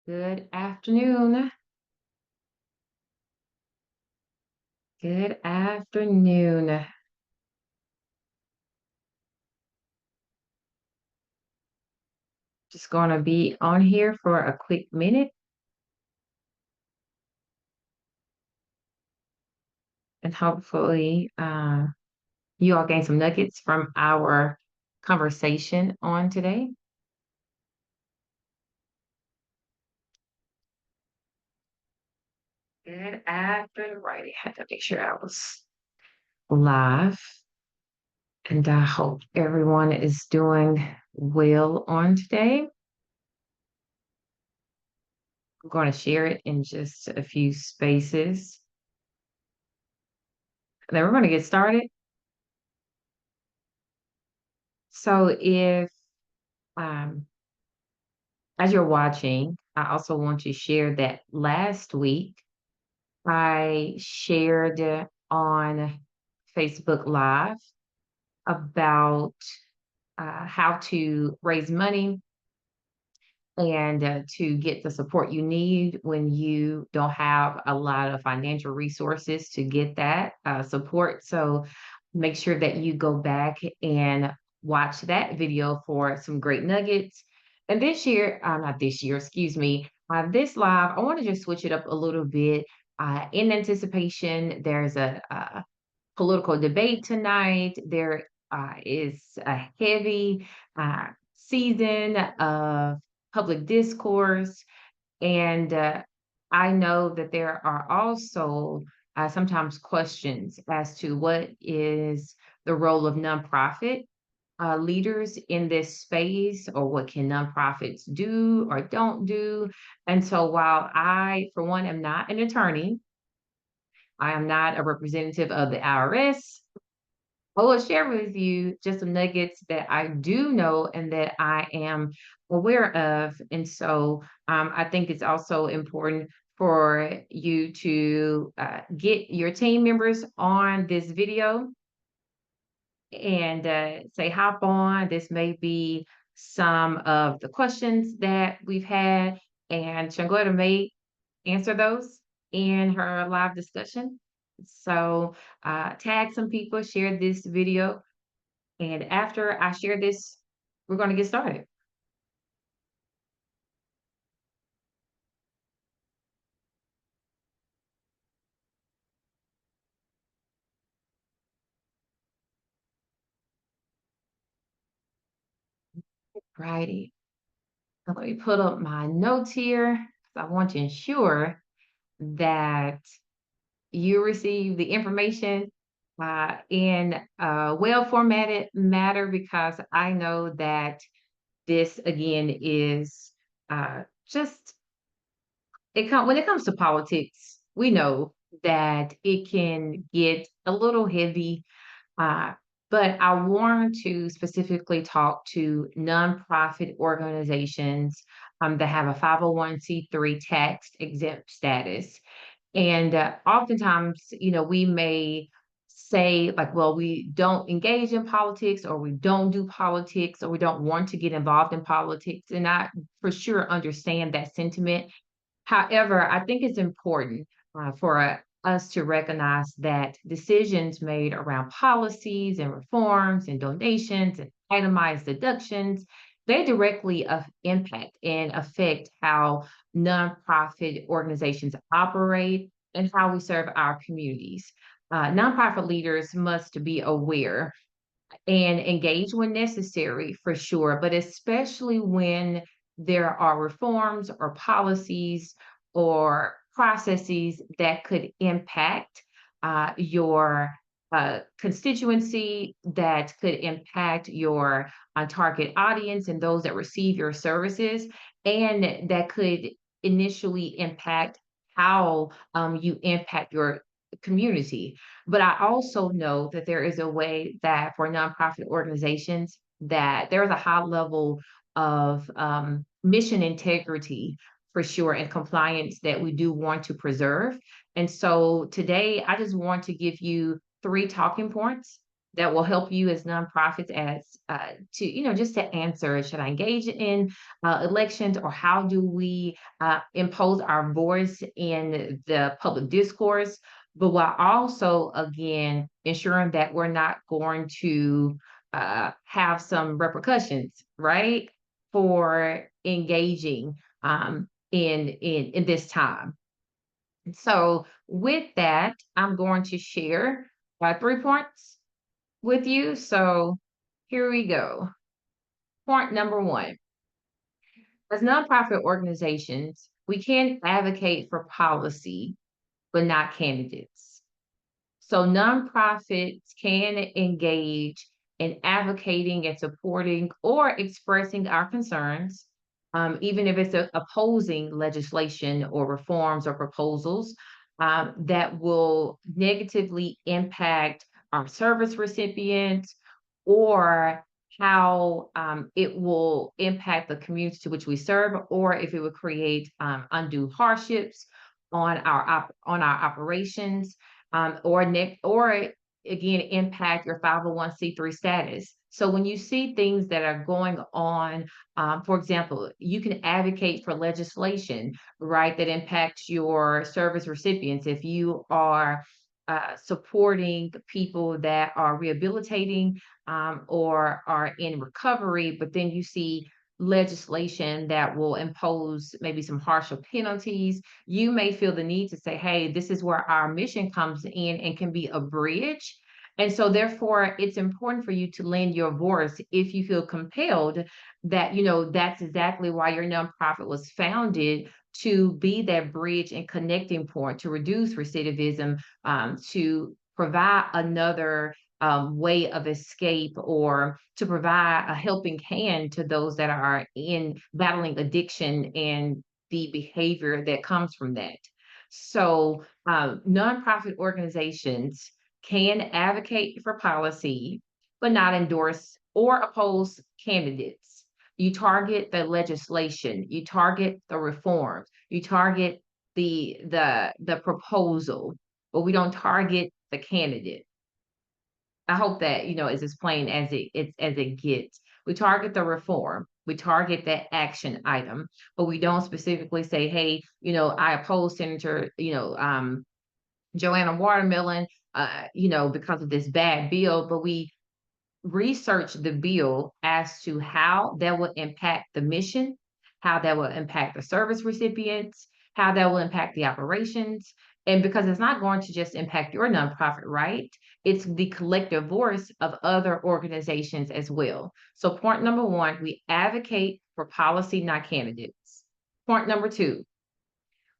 Good afternoon. Good afternoon. Just going to be on here for a quick minute and hopefully you all gain some nuggets from our conversation on today. Good after right. I had to make sure I was live, and I hope everyone is doing well on today. I'm going to share it in just a few spaces. Then we're going to get started. So if um, as you're watching, I also want to share that last week I shared on Facebook Live about how to raise money and to get the support you need when you don't have a lot of financial resources to get that support. So make sure that you go back and watch that video for some great nuggets. And this year, not this year, excuse me, this live, I want to just switch it up a little bit. In anticipation, there's a political debate tonight. There is a heavy season of public discourse. And I know that there are also sometimes questions as to what is the role of nonprofit leaders in this space, or what can nonprofits do or don't do. And so while I, for one, am not an attorney, I am not a representative of the IRS. I will share with you just some nuggets that I do know and that I am aware of. And so I think it's also important for you to get your team members on this video and say, hop on. This may be some of the questions that we've had, and Shangoda may answer those in her live discussion. So tag some people, share this video, and after I share this, we're going to get started. Righty. So let me put up my notes here. I want to ensure that you receive the information in a well formatted matter, because I know that this again is just when it comes to politics, we know that it can get a little heavy. Uh, but I want to specifically talk to nonprofit organizations that have a 501(c)(3) tax exempt status. And oftentimes, we may say, like, well, we don't engage in politics, or we don't do politics, or we don't want to get involved in politics. And I for sure understand that sentiment. However, I think it's important for us to recognize that decisions made around policies and reforms and donations and itemized deductions, they directly impact and affect how nonprofit organizations operate and how we serve our communities. Nonprofit leaders must be aware and engage when necessary, for sure, but especially when there are reforms or policies or processes that could impact your constituency, that could impact your target audience and those that receive your services, and that could initially impact how you impact your community. But I also know that there is a way that for nonprofit organizations that there's a high level of mission integrity, for sure, and compliance that we do want to preserve. And so today I just want to give you three talking points that will help you as nonprofits as to just to answer, should I engage in elections, or how do we impose our voice in the public discourse, but while also again ensuring that we're not going to have some repercussions, right, for engaging in this time. So with that, I'm going to share 3 points with you. So here we go. Point number one: as nonprofit organizations, we can advocate for policy, but not candidates. So nonprofits can engage in advocating and supporting or expressing our concerns, even if it's opposing legislation or reforms or proposals that will negatively impact our service recipients, or how it will impact the community to which we serve, or if it would create undue hardships on our operations, or again impact your 501(c)(3) status. So when you see things that are going on, for example, you can advocate for legislation, right, that impacts your service recipients. If you are supporting people that are rehabilitating or are in recovery, but then you see legislation that will impose maybe some harsher penalties, you may feel the need to say, hey, this is where our mission comes in and can be a bridge. And so therefore it's important for you to lend your voice if you feel compelled that, that's exactly why your nonprofit was founded, to be that bridge and connecting point to reduce recidivism, to provide another way of escape, or to provide a helping hand to those that are in battling addiction and the behavior that comes from that. So, nonprofit organizations can advocate for policy, but not endorse or oppose candidates. You target the legislation, you target the reforms, you target the proposal, but we don't target the candidate. I hope that, is as plain as it gets. We target the reform, we target that action item, but we don't specifically say, hey, I oppose Senator, Joanna Watermelon, because of this bad bill, but we research the bill as to how that will impact the mission, how that will impact the service recipients, how that will impact the operations. And because it's not going to just impact your nonprofit, right? It's the collective voice of other organizations as well. So, point number one, we advocate for policy, not candidates. Point number two,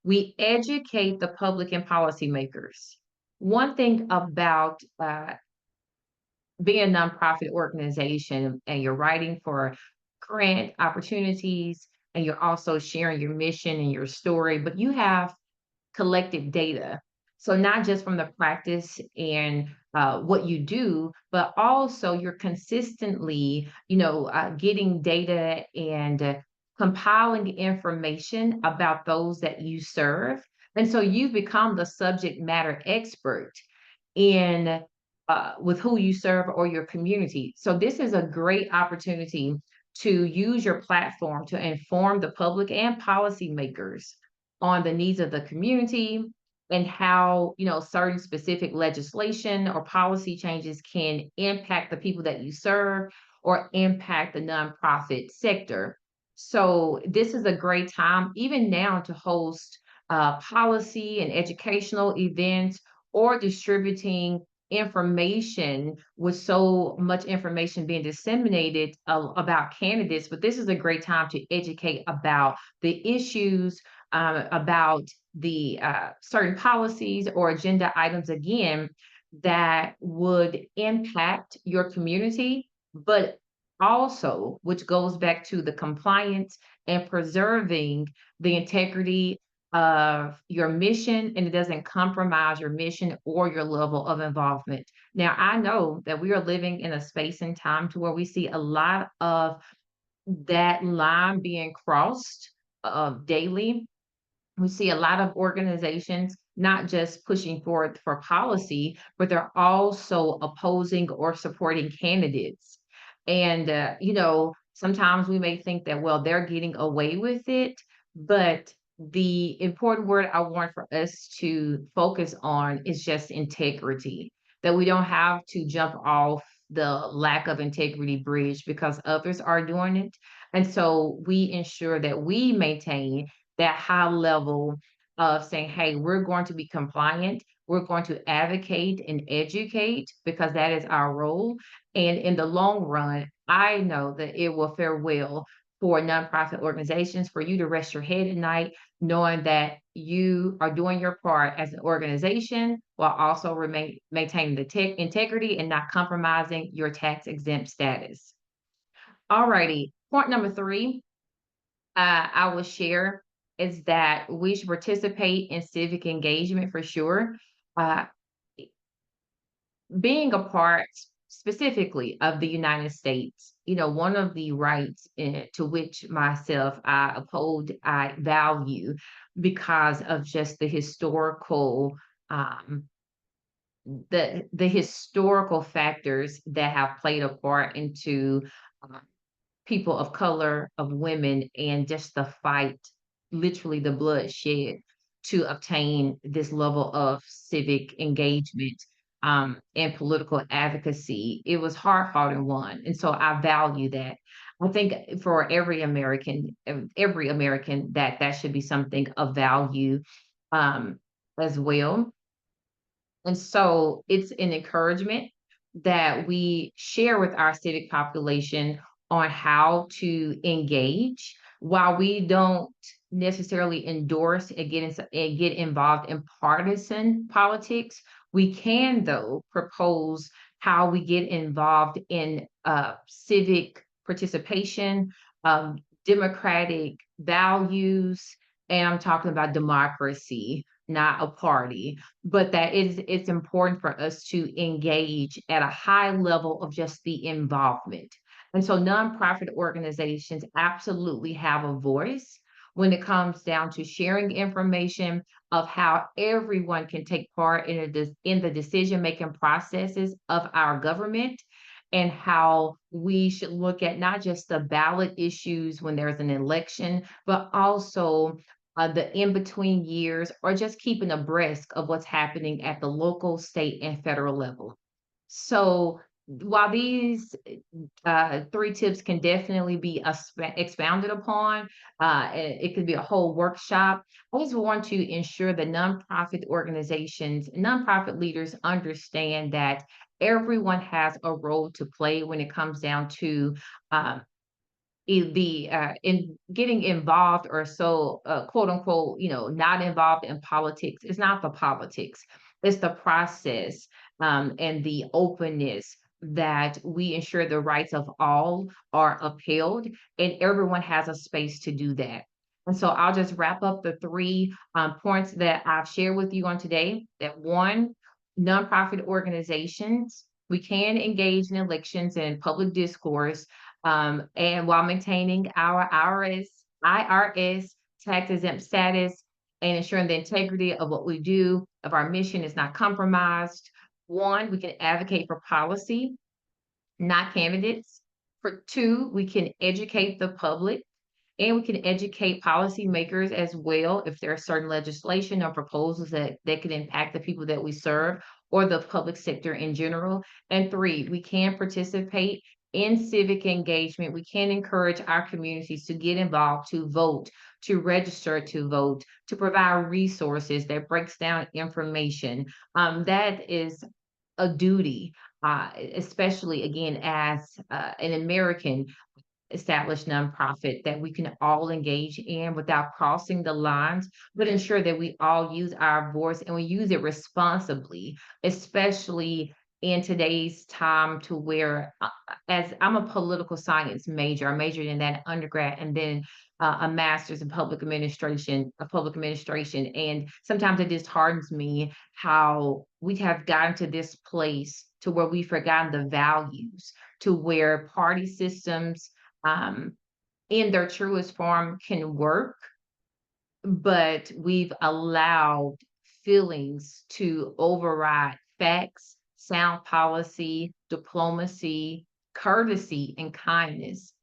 we educate the public and policymakers. One thing about being a nonprofit organization, and you're writing for grant opportunities, and you're also sharing your mission and your story, but you have collective data. So not just from the practice and what you do, but also you're consistently, getting data and compiling information about those that you serve. And so you've become the subject matter expert in with who you serve or your community. So this is a great opportunity to use your platform to inform the public and policymakers on the needs of the community, and how, certain specific legislation or policy changes can impact the people that you serve or impact the nonprofit sector. So this is a great time, even now, to host policy and educational events, or distributing information, with so much information being disseminated about candidates. But this is a great time to educate about the issues, about the certain policies or agenda items, again, that would impact your community, but also, which goes back to the compliance and preserving the integrity of your mission, and it doesn't compromise your mission or your level of involvement. Now, I know that we are living in a space and time to where we see a lot of that line being crossed daily. We see a lot of organizations not just pushing forward for policy, but they're also opposing or supporting candidates. And, sometimes we may think that, well, they're getting away with it, but the important word I want for us to focus on is just integrity, that we don't have to jump off the lack of integrity bridge because others are doing it. And so we ensure that we maintain that high level of saying, hey, we're going to be compliant. We're going to advocate and educate because that is our role. And in the long run, I know that it will fare well for nonprofit organizations for you to rest your head at night, knowing that you are doing your part as an organization while also maintaining the integrity and not compromising your tax exempt status. Alrighty, point number three, I will share is that we should participate in civic engagement for sure. Uh, being a part specifically of the United States, one of the rights to which myself I uphold, I value because of just um, the historical factors that have played a part into uh, people of color, of women, and just the fight, literally the bloodshed to obtain this level of civic engagement and political advocacy. It was hard fought and won. And so I value that. I think for every American that should be something of value um, as well. And so it's an encouragement that we share with our civic population on how to engage while we don't necessarily endorse and get involved in partisan politics. We can, though, propose how we get involved in civic participation, democratic values, and I'm talking about democracy, not a party, but that it's important for us to engage at a high level of just the involvement. And so nonprofit organizations absolutely have a voice when it comes down to sharing information of how everyone can take part in the decision making processes of our government, and how we should look at not just the ballot issues when there's an election, but also the in between years, or just keeping abreast of what's happening at the local, state, and federal level. So while these three tips can definitely be expounded upon, it could be a whole workshop. I just want to ensure that nonprofit organizations, nonprofit leaders understand that everyone has a role to play when it comes down to um, in getting involved, or so quote unquote, not involved in politics. It's not the politics, it's the process, and the openness that we ensure the rights of all are upheld, and everyone has a space to do that. And so I'll just wrap up the three points that I've shared with you on today. That one, nonprofit organizations, we can engage in elections and public discourse, and while maintaining our IRS tax exempt status and ensuring the integrity of what we do, of our mission is not compromised. One, we can advocate for policy, not candidates. For two, we can educate the public, and we can educate policymakers as well if there are certain legislation or proposals that could impact the people that we serve or the public sector in general. And three, we can participate in civic engagement. We can encourage our communities to get involved, to vote, to register to vote, to provide resources that breaks down information. That is a duty, especially again as an American established nonprofit, that we can all engage in without crossing the lines, but ensure that we all use our voice and we use it responsibly, especially in today's time to where, as I'm a political science major, I majored in that undergrad and then a master's in public administration. And sometimes it just hardens me how we have gotten to this place to where we've forgotten the values, to where party systems um, in their truest form can work, but we've allowed feelings to override facts, sound policy, diplomacy, courtesy, and kindness.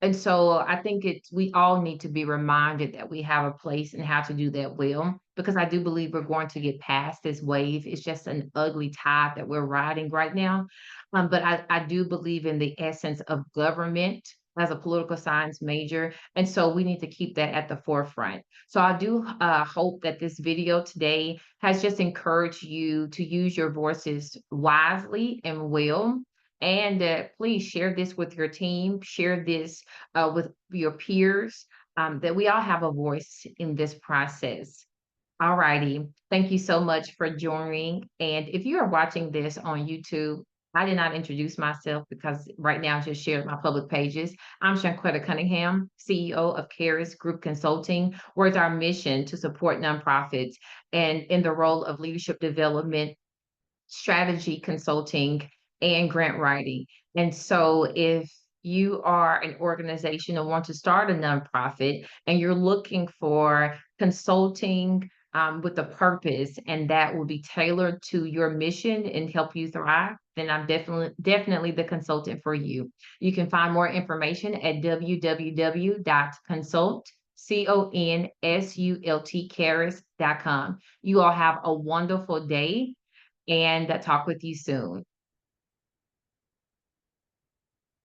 And so I think we all need to be reminded that we have a place and how to do that well, because I do believe we're going to get past this wave. It's just an ugly tide that we're riding right now. But I do believe in the essence of government as a political science major. And so we need to keep that at the forefront. So I do hope that this video today has just encouraged you to use your voices wisely and well. And please share this with your team, share this with your peers, that we all have a voice in this process. All righty. Thank you so much for joining. And if you are watching this on YouTube, I did not introduce myself because right now I just shared my public pages. I'm Shanquetta Cunningham, CEO of Caris Group Consulting, where it's our mission to support nonprofits and in the role of leadership development, strategy consulting, and grant writing. And so if you are an organization and want to start a nonprofit and you're looking for consulting with a purpose and that will be tailored to your mission and help you thrive, then I'm definitely the consultant for you. You can find more information at www.consult caris.com. You all have a wonderful day and talk with you soon.